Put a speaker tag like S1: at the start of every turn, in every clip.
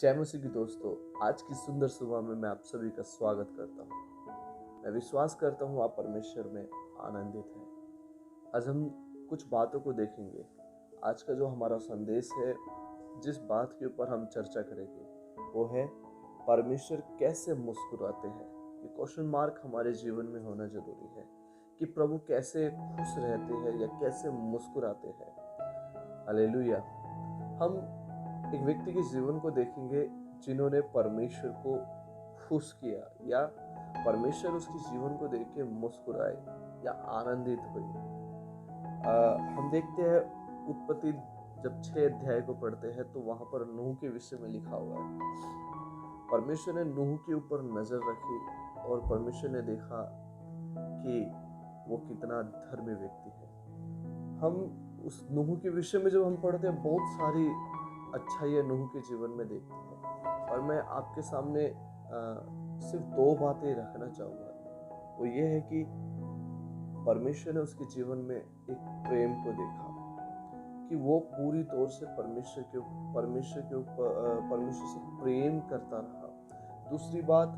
S1: जय मसीह की दोस्तों, आज की सुंदर सुबह में मैं आप सभी का स्वागत करता हूँ। मैं विश्वास करता हूँ आप परमेश्वर में आनंदित हैं। आज हम कुछ बातों को देखेंगे। आज का जो हमारा संदेश है, जिस बात के ऊपर हम चर्चा करेंगे वो है परमेश्वर कैसे मुस्कुराते हैं। ये क्वेश्चन मार्क हमारे जीवन में होना जरूरी है कि प्रभु कैसे खुश रहते हैं या कैसे मुस्कुराते हैं। हालेलुया। हम एक व्यक्ति के जीवन को देखेंगे जिन्होंने परमेश्वर को खुश किया या परमेश्वर उसके जीवन को देख के मुस्कुराए या आनंदित हुए। हम देखते हैं उत्पत्ति जब 6 अध्याय को पढ़ते हैं तो वहां पर नूह के विषय में लिखा हुआ है। परमेश्वर ने नूह के ऊपर नजर रखी और परमेश्वर ने देखा कि वो कितना धर्मी व्यक्ति है। हम उस नूह के विषय में जब हम पढ़ते हैं बहुत सारी अच्छाई नूह के जीवन में देखते हैं, और मैं आपके सामने सिर्फ 2 बातें रखना चाहूँगा। वो ये है कि परमेश्वर ने उसके जीवन में एक प्रेम को देखा कि वो पूरी तौर से परमेश्वर से प्रेम करता रहा। दूसरी बात,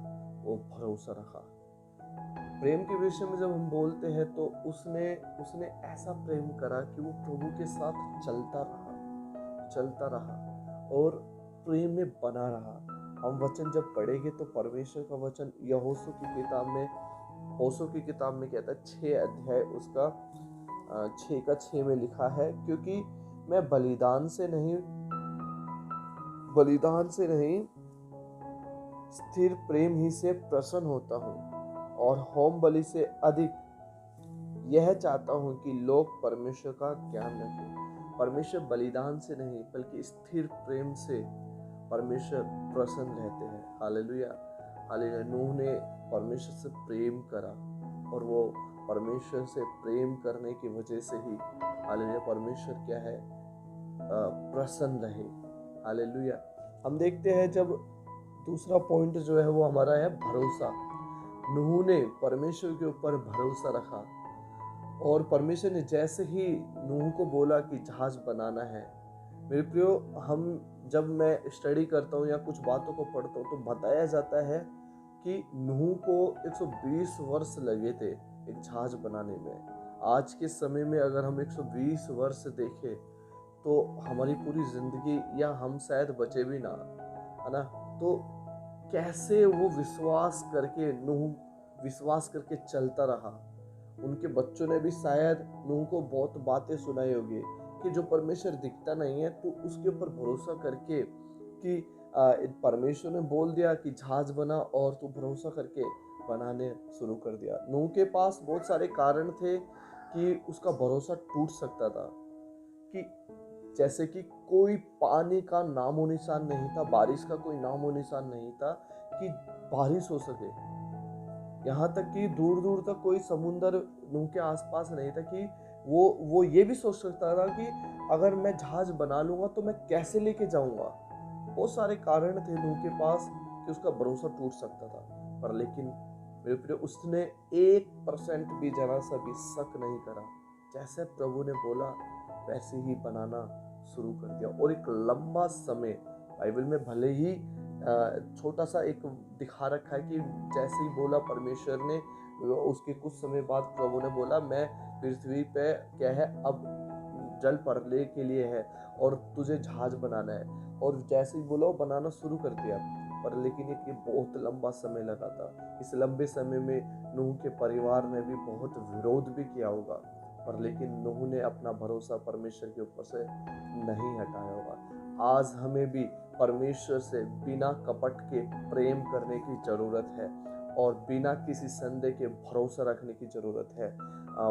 S1: वो भरोसा रखा। प्रेम के विषय में जब हम बोलते हैं तो उसने ऐसा प्रेम करा कि वो प्रभु के साथ चलता रहा और प्रेम में बना रहा। हम वचन जब पढ़ेंगे तो परमेश्वर का वचन यहोशू की किताब में कहता है 6 अध्याय उसका 6 का 6 में लिखा है, क्योंकि मैं बलिदान से नहीं स्थिर प्रेम ही से प्रसन्न होता हूँ, और होम बलि से अधिक यह चाहता हूँ कि लोग परमेश्वर का ज्ञान रखें। परमेश्वर बलिदान से नहीं बल्कि स्थिर प्रेम से परमेश्वर प्रसन्न रहते हैं। Hallelujah, hallelujah. नूह ने परमेश्वर से प्रेम करा और वो परमेश्वर से प्रेम करने की वजह से ही हालेलुया परमेश्वर क्या है, प्रसन्न रहे। हालेलुया। हम देखते हैं जब दूसरा पॉइंट जो है वो हमारा है भरोसा। नूह ने परमेश्वर के ऊपर भरोसा रखा और परमेश्वर ने जैसे ही नूह को बोला कि जहाज बनाना है। मेरे प्रियो, जब मैं स्टडी करता हूँ या कुछ बातों को पढ़ता हूँ तो बताया जाता है कि नूह को 120 वर्ष लगे थे एक जहाज बनाने में। आज के समय में अगर हम 120 वर्ष देखें तो हमारी पूरी जिंदगी या हम शायद बचे भी ना, है ना। तो कैसे वो विश्वास करके चलता रहा। उनके बच्चों ने भी शायद नूह को बहुत बातें सुनाई होगी कि जो परमेश्वर दिखता नहीं है तो उसके ऊपर भरोसा करके कि परमेश्वर ने बोल दिया कि जहाज बना और तू भरोसा करके बनाने शुरू कर दिया। नूह के पास बहुत सारे कारण थे कि उसका भरोसा टूट सकता था, कि जैसे कि कोई पानी का नामो निशान नहीं था, बारिश का कोई नामो निशान नहीं था कि बारिश हो सके। यहाँ तक कि दूर दूर तक कोई समुंदर नूह के आसपास नहीं था कि वो ये भी सोच सकता था कि अगर मैं जहाज बना लूंगा तो मैं कैसे लेके जाऊंगा। बहुत सारे कारण थे नूह के पास कि उसका भरोसा टूट सकता था, पर लेकिन मेरे प्रिय उसने 1% भी जरा सा भी शक नहीं करा। जैसे प्रभु ने बोला वैसे ही बनाना शुरू कर दिया। और एक लंबा समय बाइबल में भले ही छोटा सा एक दिखा रखा है कि जैसे ही बोला परमेश्वर ने, उसके कुछ समय बाद प्रभु ने बोला मैं पृथ्वी पे क्या है अब जल प्रलय के लिए है और तुझे जहाज बनाना है, और जैसे ही बोला वो बनाना शुरू कर दिया। पर लेकिन ये बहुत लंबा समय लगा था। इस लंबे समय में नूह के परिवार ने भी बहुत विरोध भी किया होगा, पर लेकिन नूह ने अपना भरोसा परमेश्वर के ऊपर से नहीं हटाया होगा। आज हमें भी परमेश्वर से बिना कपट के प्रेम करने की जरूरत है और बिना किसी संदेह के भरोसा रखने की जरूरत है।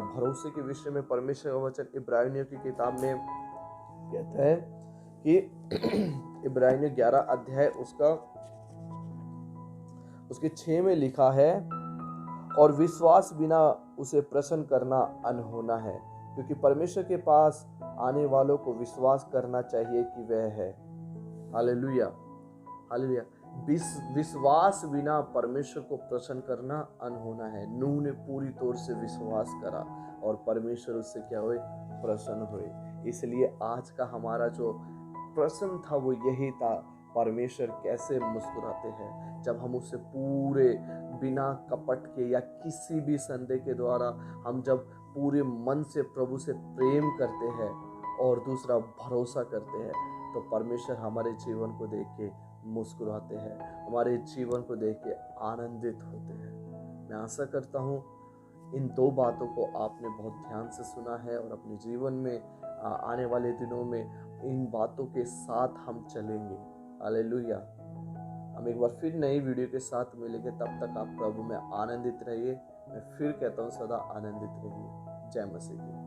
S1: भरोसे के विषय में परमेश्वर का वचन इब्रानियों की किताब में कहता है कि इब्रानियों 11 अध्याय उसके 6 में लिखा है, और विश्वास बिना उसे प्रसन्न करना अनहोना है, क्योंकि परमेश्वर के पास आने वालों को विश्वास करना चाहिए कि वह है। Hallelujah, hallelujah. विश्वास बिना परमेश्वर को प्रसन्न करना अनहोना है। नूह ने पूरी तौर से विश्वास करा और परमेश्वर उससे क्या हुए, प्रसन्न हुए। इसलिए आज का हमारा जो प्रश्न था वो यही था परमेश्वर कैसे मुस्कुराते हैं जब हम उससे पूरे बिना कपट के या किसी भी संदेह के द्वारा हम जब पूरे मन से प्रभु से प्रेम करते हैं और दूसरा भरोसा करते हैं, तो परमेश्वर हमारे जीवन को देख के मुस्कुराते हैं, हमारे जीवन को देख के आनंदित होते हैं। मैं आशा करता हूँ इन दो बातों को आपने बहुत ध्यान से सुना है और अपने जीवन में आने वाले दिनों में इन बातों के साथ हम चलेंगे। हालेलुया। हम एक बार फिर नई वीडियो के साथ मिलेंगे, तब तक आप प्रभु में आनंदित रहिए। मैं फिर कहता हूँ सदा आनंदित रहिए। जय मसीह की।